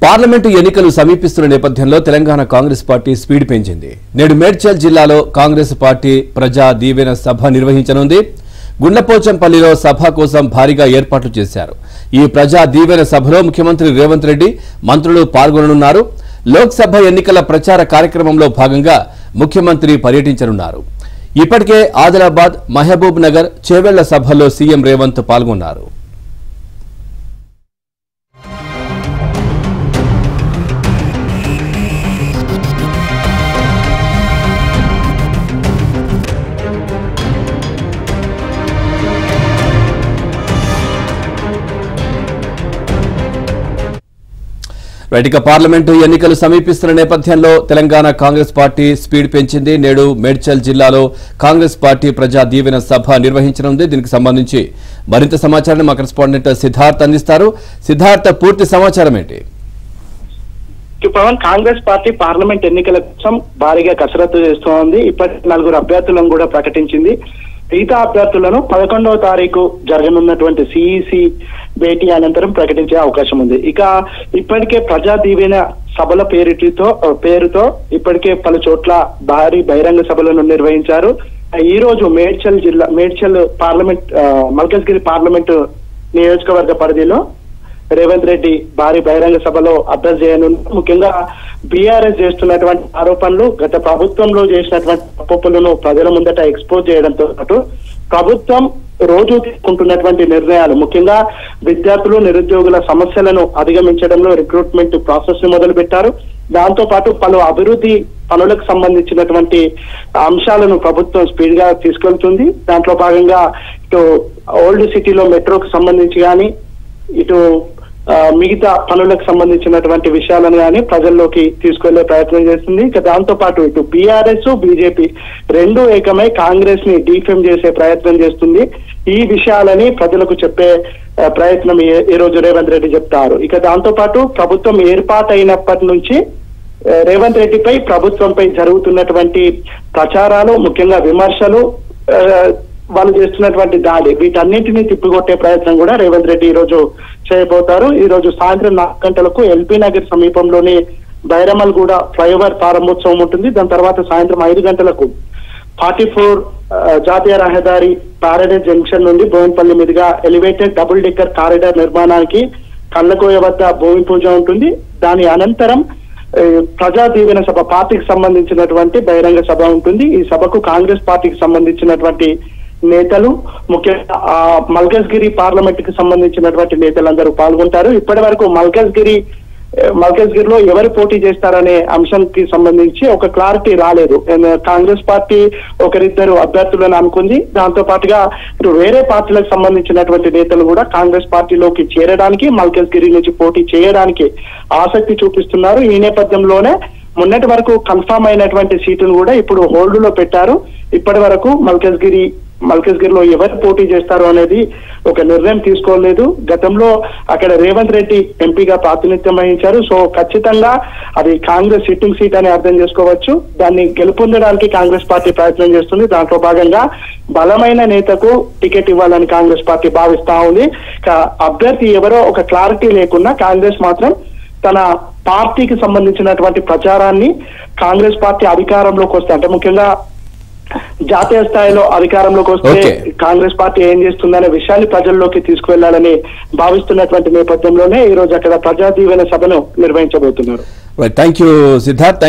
Parliament ఎన్నికలు సమీపిస్తున్న నేపథ్యంలో తెలంగాణ కాంగ్రెస్ పార్టీ స్పీడ్ పెంచింది. నేడు మేడ్చల్ జిల్లాలో కాంగ్రెస్ పార్టీ ప్రజా దీవెన సభ నిర్వహించనుంది. గుండ్లపోచంపల్లిలో సభ కోసం భారీగా ఏర్పాట్లు చేశారు. ఈ ప్రజా దీవెన సభలో ముఖ్యమంత్రి రేవంత్ రెడ్డి, మంత్రులు పాల్గొననున్నారు. లోక్సభ ఎన్నికల ప్రచార కార్యక్రమంలో భాగంగా ముఖ్యమంత్రి పర్యటించనున్నారు. ఇప్పటికే ఆదిలాబాద్, మహబూబ్ నగర్, చేవెళ్ల సభల్లో సీఎం రేవంత్ పాల్గొన్నారు. ఇక పార్లమెంటు ఎన్నికలు సమీపిస్తున్న నేపథ్యంలో తెలంగాణ కాంగ్రెస్ పార్టీ స్పీడ్ పెంచింది. నేడు మేడ్చల్ జిల్లాలో కాంగ్రెస్ పార్టీ ప్రజా దీవెన సభ నిర్వహించనుంది. దీనికి సంబంధించి మరింత సమాచారాన్ని మా కరెస్పాండెంట్ సిద్ధార్థ్ అందిస్తారు. సిద్ధార్థ్, పూర్తి సమాచారం ఏంటి? పవన్, కాంగ్రెస్ పార్టీ పార్లమెంట్ ఎన్నికల కోసం భారీగా కసరత్తు చేస్తోంది. ఇప్పటికి 4 అభ్యర్థులను కూడా ప్రకటించింది. మిగతా అభ్యర్థులను 11వ తారీఖు జరగనున్నటువంటి సిఈసి భేటీ అనంతరం ప్రకటించే అవకాశం ఉంది. ఇక ఇప్పటికే ప్రజా దీవెన సభల పేరుతో ఇప్పటికే పలు చోట్ల భారీ బహిరంగ సభలను నిర్వహించారు. ఈ రోజు మేడ్చల్ పార్లమెంట్ మల్కజ్గిరి పార్లమెంటు నియోజకవర్గ పరిధిలో రేవంత్ రెడ్డి భారీ బహిరంగ సభలో అడ్రస్ చేయనున్నారు. ముఖ్యంగా బీఆర్ఎస్ చేస్తున్నటువంటి ఆరోపణలు, గత ప్రభుత్వంలో చేసినటువంటి తప్పులను ప్రజల ముందట ఎక్స్పోజ్ చేయడంతో పాటు ప్రభుత్వం రోజు తీసుకుంటున్నటువంటి నిర్ణయాలు, ముఖ్యంగా విద్యార్థులు, నిరుద్యోగుల సమస్యలను అధిగమించడంలో రిక్రూట్మెంట్ ప్రాసెస్ ని మొదలు పెట్టారు. దాంతో పాటు పలు అభివృద్ధి పనులకు సంబంధించినటువంటి అంశాలను ప్రభుత్వం స్పీడ్ గా తీసుకెళ్తుంది. దాంట్లో భాగంగా ఇటు ఓల్డ్ సిటీలో మెట్రోకు సంబంధించి కానీ, ఇటు మిగతా పనులకు సంబంధించినటువంటి విషయాలను కానీ ప్రజల్లోకి తీసుకెళ్లే ప్రయత్నం చేస్తుంది. ఇక దాంతో పాటు ఇటు బీఆర్ఎస్, బీజేపీ రెండు ఏకమై కాంగ్రెస్ ని డీఫేమ్ చేసే ప్రయత్నం చేస్తుంది. ఈ విషయాలని ప్రజలకు చెప్పే ప్రయత్నం ఈ రోజు రేవంత్ రెడ్డి చెప్తారు. ఇక దాంతో పాటు ప్రభుత్వం ఏర్పాటైనప్పటి నుంచి రేవంత్ రెడ్డిపై, ప్రభుత్వంపై జరుగుతున్నటువంటి ప్రచారాలు, ముఖ్యంగా విమర్శలు, వాళ్ళు చేస్తున్నటువంటి దాడి, వీటన్నింటినీ తిప్పికొట్టే ప్రయత్నం కూడా రేవంత్ రెడ్డి ఈ రోజు చేయబోతారు. ఈ రోజు సాయంత్రం 4 గంటలకు ఎల్బీ నగర్ సమీపంలోని బైరమల్గూడ ఫ్లైఓవర్ ప్రారంభోత్సవం ఉంటుంది. దాని తర్వాత సాయంత్రం 5 గంటలకు 44 జాతీయ రహదారి పారడైజ్ జంక్షన్ నుండి బోయిన్పల్లి మీదుగా ఎలివేటెడ్ డబుల్ డెక్కర్ కారిడార్ నిర్మాణానికి కళ్ళకోయ వద్ద భూమి పూజ ఉంటుంది. దాని అనంతరం ప్రజా దీవెన సభ, పార్టీకి సంబంధించినటువంటి బహిరంగ సభ ఉంటుంది. ఈ సభకు కాంగ్రెస్ పార్టీకి సంబంధించినటువంటి నేతలు, ముఖ్యంగా మల్కజ్గిరి పార్లమెంట్ కి సంబంధించినటువంటి నేతలందరూ పాల్గొంటారు. ఇప్పటి వరకు మల్కజ్గిరిలో ఎవరు పోటీ చేస్తారనే అంశానికి సంబంధించి ఒక క్లారిటీ రాలేదు. కాంగ్రెస్ పార్టీ ఒకరిద్దరు అభ్యర్థులను అనుకుంది. దాంతో పాటుగా ఇటు వేరే పార్టీలకు సంబంధించినటువంటి నేతలు కూడా కాంగ్రెస్ పార్టీలోకి చేరడానికి, మల్కజ్గిరి నుంచి పోటీ చేయడానికి ఆసక్తి చూపిస్తున్నారు. ఈ నేపథ్యంలోనే మొన్నటి వరకు కన్ఫర్మ్ అయినటువంటి సీటును కూడా ఇప్పుడు హోల్డ్ లో పెట్టారు. ఇప్పటి వరకు మల్కజ్గిరిలో ఎవరు పోటీ చేస్తారు అనేది ఒక నిర్ణయం తీసుకోలేదు. గతంలో అక్కడ రేవంత్ రెడ్డి ఎంపీగా ప్రాతినిధ్యం వహించారు. సో ఖచ్చితంగా అది కాంగ్రెస్ సిట్టింగ్ సీట్ అని అర్థం చేసుకోవచ్చు. దాన్ని గెలుపొందడానికి కాంగ్రెస్ పార్టీ ప్రయత్నం చేస్తుంది. దాంట్లో భాగంగా బలమైన నేతకు టికెట్ ఇవ్వాలని కాంగ్రెస్ పార్టీ భావిస్తా ఉంది. అభ్యర్థి ఎవరో ఒక క్లారిటీ లేకుండా కాంగ్రెస్ మాత్రం తన పార్టీకి సంబంధించినటువంటి ప్రచారాన్ని కాంగ్రెస్ పార్టీ అధికారంలోకి వస్తే, అంటే ముఖ్యంగా జాతీయ స్థాయిలో అధికారంలోకి వస్తే కాంగ్రెస్ పార్టీ ఏం చేస్తుందనే విషయాన్ని ప్రజల్లోకి తీసుకువెళ్లాలని భావిస్తున్నటువంటి నేపథ్యంలోనే ఈ రోజు అక్కడ ప్రజా దీవెన సభను నిర్వహించబోతున్నారు. Thank you Siddharth.